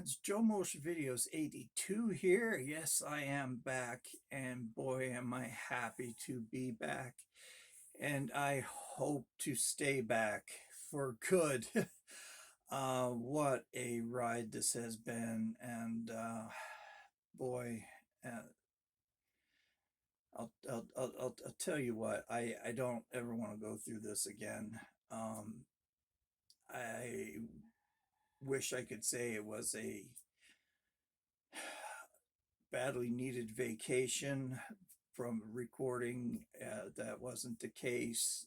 friends, Joe Motion Videos 82 here. Yes, I am back, and boy, am I happy to be back. And I hope to stay back for good. What a ride this has been, and boy, uh, I'll tell you what, I don't ever want to go through this again. I wish I could say it was a badly needed vacation from recording. That wasn't the case.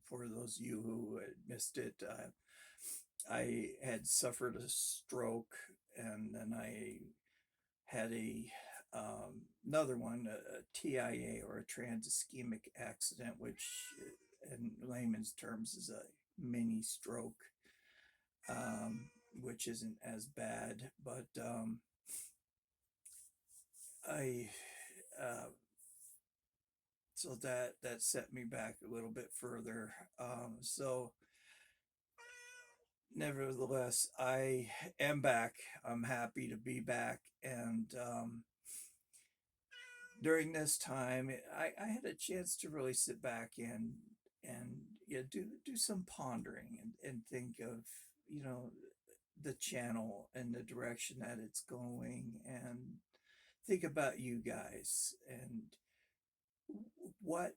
For those of you who had missed it, I had suffered a stroke, and then I had another one, a TIA, or a trans ischemic accident, which in layman's terms is a mini stroke, which isn't as bad, but I uh, so that set me back a little bit further. So nevertheless, I am back. I'm happy to be back, and during this time, I had a chance to really sit back and yeah, do some pondering and think of the channel and the direction that it's going, and think about you guys and what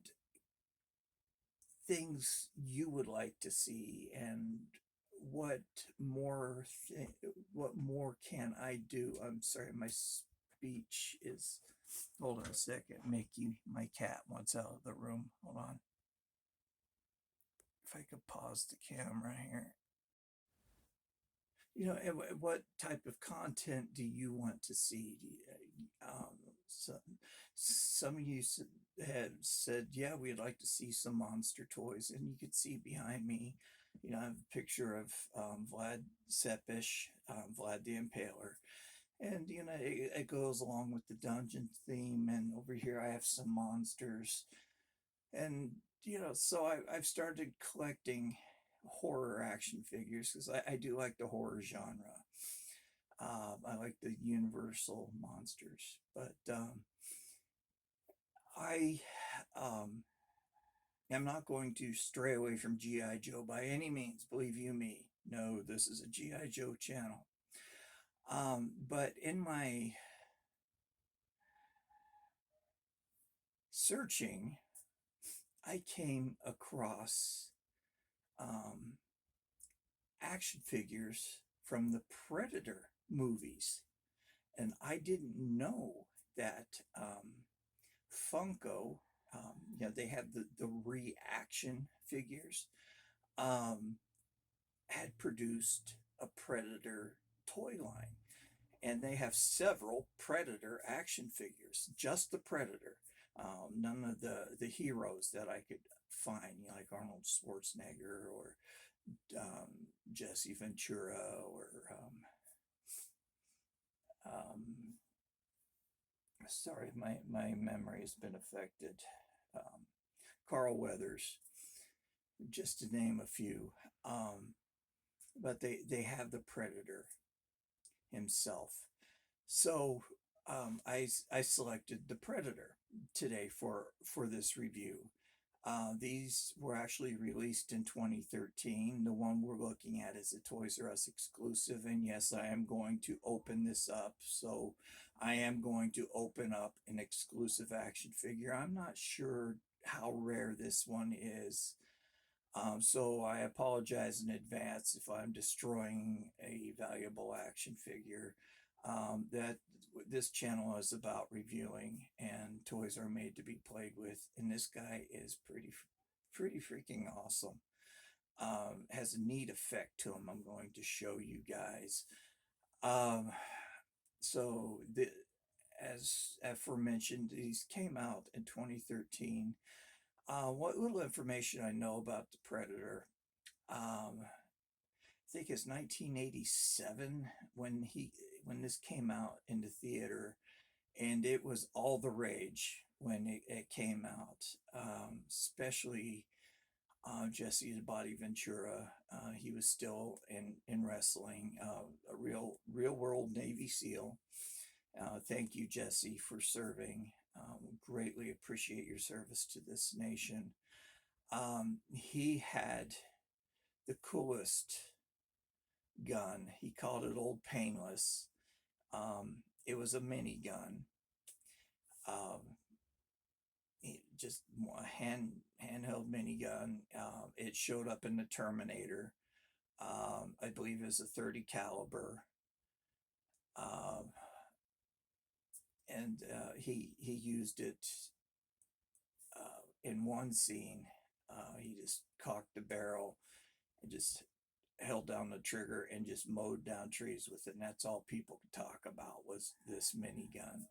things you would like to see, and what more what more can I do. I'm sorry, my speech is, hold on a second. Mickey, my cat, wants out of the room. Hold on, if I could pause the camera here. And what type of content do you want to see? So, some of you had said, yeah, we'd like to see some monster toys, and you could see behind me, I have a picture of Vlad Sepish, Vlad the Impaler, and it goes along with the dungeon theme. And over here I have some monsters, and so I've started collecting horror action figures because I do like the horror genre. I like the universal monsters, but I am not going to stray away from G.I. Joe by any means, believe you me. No, this is a G.I. Joe channel. But in my searching, I came across action figures from the Predator movies, and I didn't know that Funko, they have the reaction figures, had produced a Predator toy line, and they have several Predator action figures, just the Predator. None of the heroes that I could find, like Arnold Schwarzenegger or Jesse Ventura, or sorry, my memory has been affected. Carl Weathers, just to name a few. But they have the Predator himself. So I selected the Predator today for this review. These were actually released in 2013. The one we're looking at is a Toys R Us exclusive, and yes, I am going to open this up. So I am going to open up an exclusive action figure. I'm not sure how rare this one is. So I apologize in advance if I'm destroying a valuable action figure. That this channel is about reviewing, and toys are made to be played with, and this guy is pretty freaking awesome. Has a neat effect to him. I'm going to show you guys. So as aforementioned, these came out in 2013. What little information I know about the Predator, I think it's 1987 when this came out in the theater, and it was all the rage when it came out. Especially, Jesse the Body Ventura. He was still in wrestling, a real world Navy SEAL. Thank you, Jesse, for serving. Greatly appreciate your service to this nation. He had the coolest gun. He called it Old Painless. It was a mini gun. Um, just a handheld minigun. It showed up in the Terminator. I believe it was a 30 caliber. Um, and he used it in one scene. He just cocked the barrel and just held down the trigger and just mowed down trees with it. And that's all people could talk about was this minigun.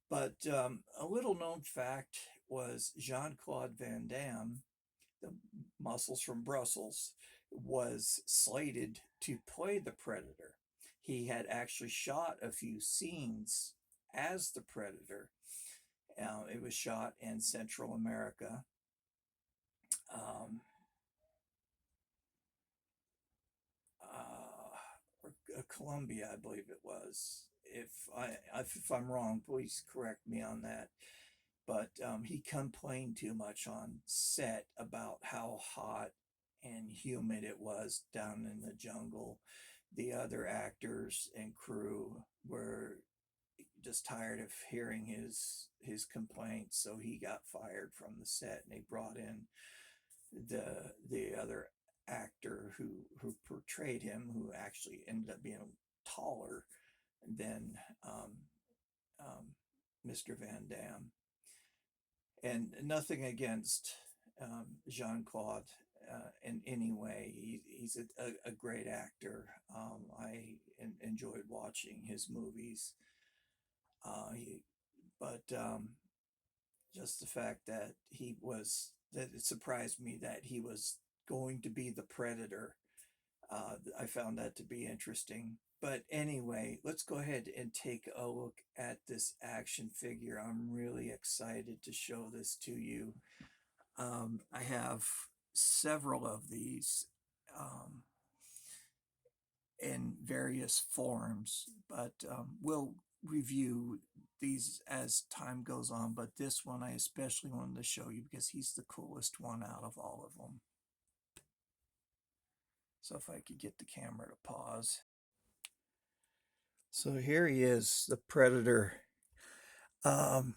But a little known fact was Jean-Claude Van Damme, the muscles from Brussels, was slated to play the Predator. He had actually shot a few scenes as the Predator. It was shot in Central America. Um, Colombia, I believe it was. If I'm wrong, please correct me on that. But he complained too much on set about how hot and humid it was down in the jungle. The other actors and crew were just tired of hearing his complaints, so he got fired from the set, and they brought in the other actor who portrayed him, who actually ended up being taller than Mr. Van Damme. And nothing against Jean Claude in any way. He's a great actor. I enjoyed watching his movies. But just the fact that it surprised me that he was going to be the Predator. I found that to be interesting. But anyway, let's go ahead and take a look at this action figure. I'm really excited to show this to you. I have several of these in various forms, but we'll review these as time goes on. But this one I especially wanted to show you because he's the coolest one out of all of them. So if I could get the camera to pause. So here he is, the Predator. I'm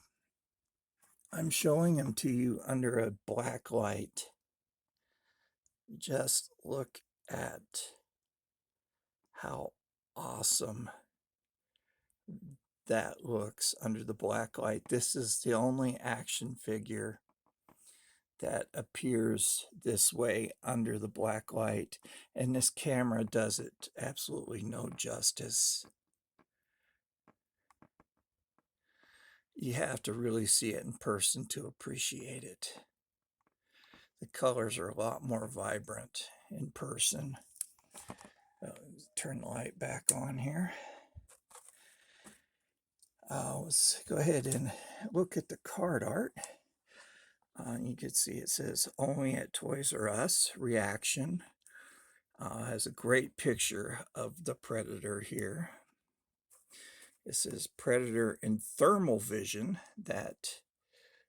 showing him to you under a black light. Just look at how awesome that looks under the black light. This is the only action figure that appears this way under the black light, and this camera does it absolutely no justice. You have to really see it in person to appreciate it. The colors are a lot more vibrant in person. Turn the light back on here. Let's go ahead and look at the card art. You can see it says only at Toys R Us, reaction. Has a great picture of the Predator here. It says Predator in thermal vision. That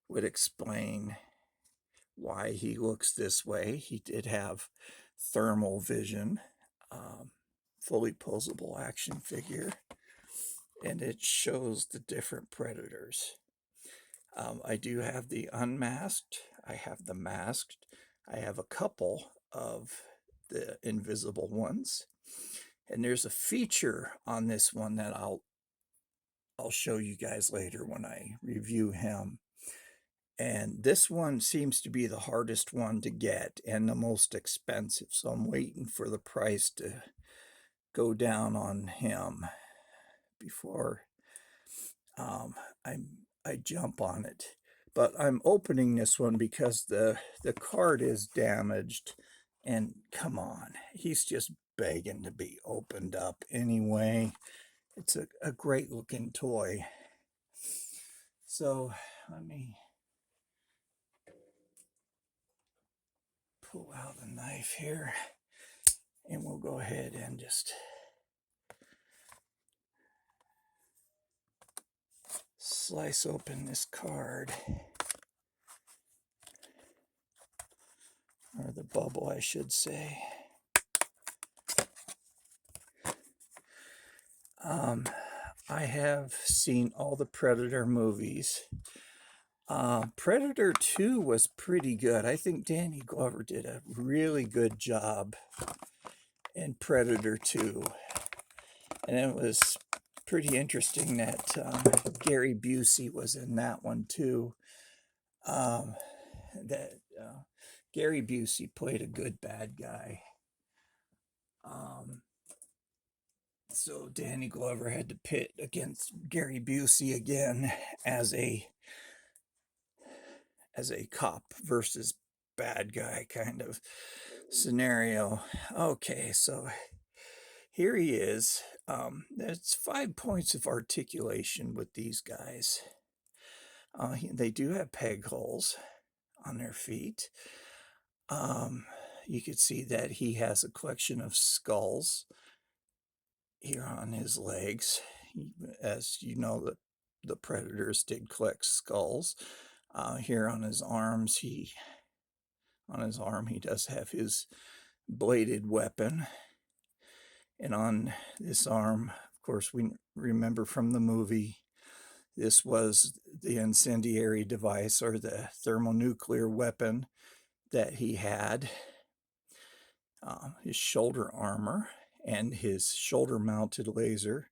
would explain why he looks this way. He did have thermal vision. Fully posable action figure. And it shows the different Predators. I do have the unmasked. I have the masked. I have a couple of the invisible ones. And there's a feature on this one that I'll show you guys later when I review him. And this one seems to be the hardest one to get and the most expensive. So I'm waiting for the price to go down on him before I jump on it. But I'm opening this one because the card is damaged. And come on, he's just begging to be opened up anyway. It's a great looking toy. So let me pull out the knife here, and we'll go ahead and just slice open this card, or the bubble, I should say. I have seen all the Predator movies. Predator 2 was pretty good. I think Danny Glover did a really good job in Predator 2. And it was pretty interesting that Gary Busey was in that one too. Gary Busey played a good bad guy. So Danny Glover had to pit against Gary Busey again as a cop versus bad guy kind of scenario. Okay, so here he is. There's 5 points of articulation with these guys. They do have peg holes on their feet. You could see that he has a collection of skulls here on his legs. As you know, the predators did collect skulls. Here on his arms, on his arm he does have his bladed weapon. And on this arm, of course, we remember from the movie, this was the incendiary device or the thermonuclear weapon that he had. His shoulder armor and his shoulder mounted laser.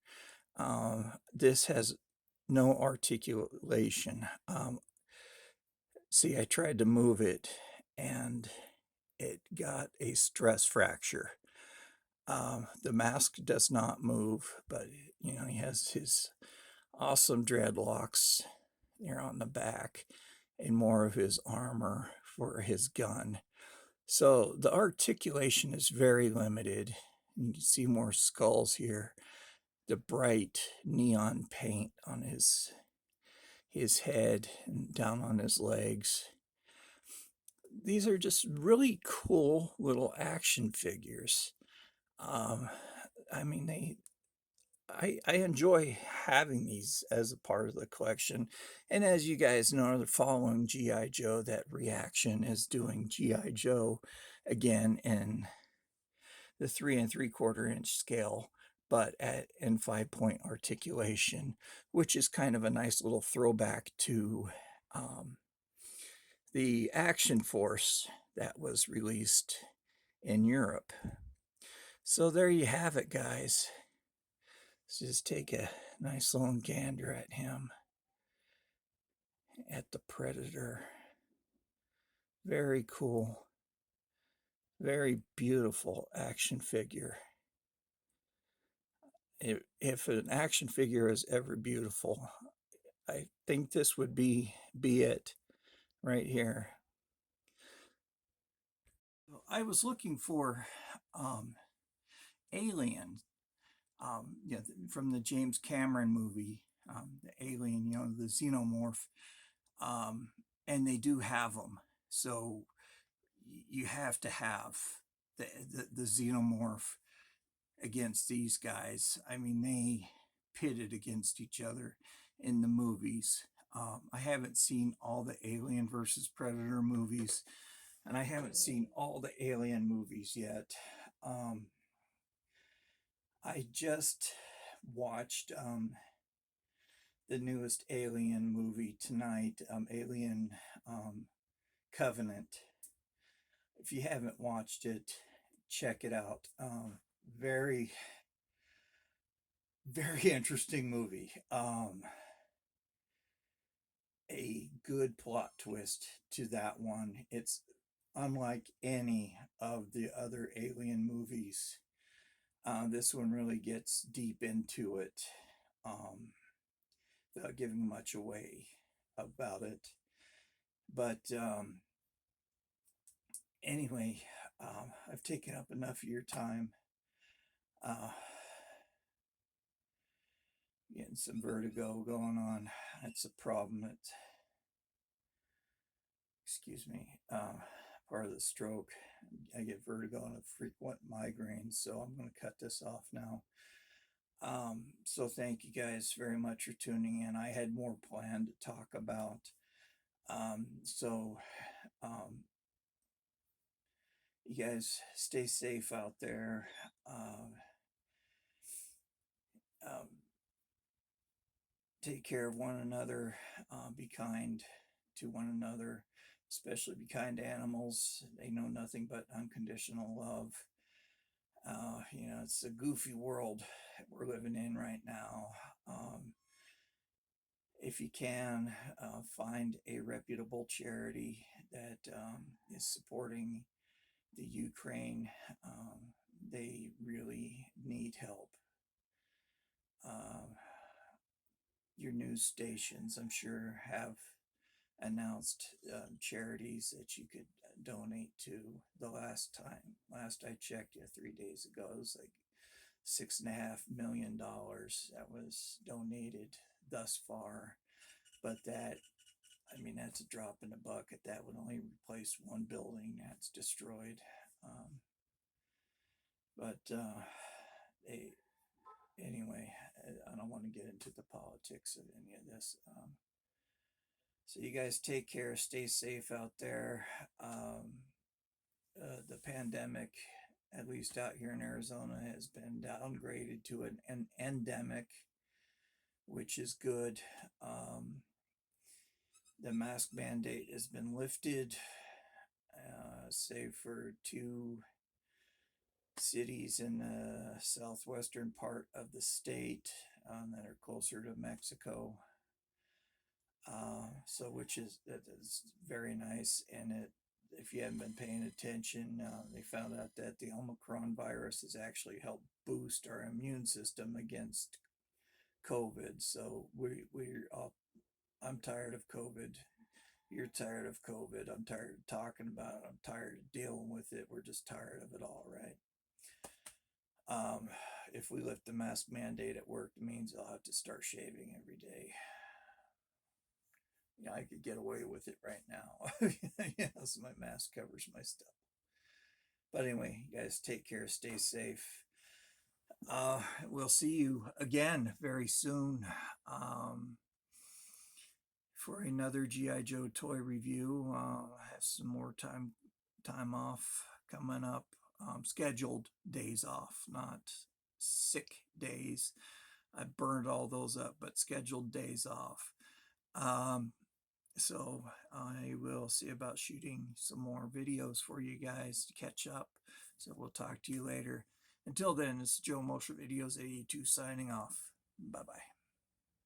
This has no articulation. See, I tried to move it and it got a stress fracture. The mask does not move, but you know, he has his awesome dreadlocks there on the back and more of his armor for his gun. So the articulation is very limited. You can see more skulls here. The bright neon paint on his head and down on his legs. These are just really cool little action figures. I mean, I enjoy having these as a part of the collection. And as you guys know, they're following G.I. Joe. That Reaction is doing G.I. Joe again in the 3 3/4 inch scale, but in 5-point articulation, which is kind of a nice little throwback to the Action Force that was released in Europe. So there you have it, guys. Let's just take a nice long gander at him, at the Predator. Very cool, very beautiful action figure. If an action figure is ever beautiful, I think this would be it right here. I was looking for Alien, from the James Cameron movie, the Alien, the xenomorph, and they do have them. So you have to have the xenomorph against these guys. I mean, they pitted against each other in the movies. I haven't seen all the Alien versus Predator movies, and I haven't seen all the Alien movies yet. I just watched the newest Alien movie tonight, Alien Covenant. If you haven't watched it, check it out. Very, very interesting movie. A good plot twist to that one. It's unlike any of the other Alien movies. This one really gets deep into it, without giving much away about it. But anyway, I've taken up enough of your time. Getting some vertigo going on. That's a problem. Excuse me, part of the stroke. I get vertigo and frequent migraines, so I'm going to cut this off now. So thank you guys very much for tuning in. I had more planned to talk about. So you guys stay safe out there. Um, take care of one another. Be kind to one another, especially be kind to animals. They know nothing but unconditional love. It's a goofy world we're living in right now. If you can, find a reputable charity that is supporting the Ukraine. They really need help. Your news stations, I'm sure, have announced charities that you could donate to. The last I checked, 3 days ago, it was like $6.5 million that was donated thus far. But that's a drop in the bucket. That would only replace one building that's destroyed. Anyway, I don't want to get into the politics of any of this. So you guys take care, stay safe out there. The pandemic, at least out here in Arizona, has been downgraded to an endemic, which is good. The mask mandate has been lifted, save for 2 cities in the southwestern part of the state that are closer to Mexico. Which is very nice. And if you haven't been paying attention, they found out that the Omicron virus has actually helped boost our immune system against COVID. So I'm tired of COVID. You're tired of COVID. I'm tired of talking about it. I'm tired of dealing with it. We're just tired of it all, right? If we lift the mask mandate at work, it means I'll have to start shaving every day. I could get away with it right now. So my mask covers my stuff. But anyway, you guys take care, stay safe. We'll see you again very soon for another G.I. Joe toy review. I have some more time off coming up. Scheduled days off, not sick days. I burned all those up, but scheduled days off. So I will see about shooting some more videos for you guys to catch up. So we'll talk to you later. Until then, this is Joe Mosher Videos 82 signing off. Bye-bye.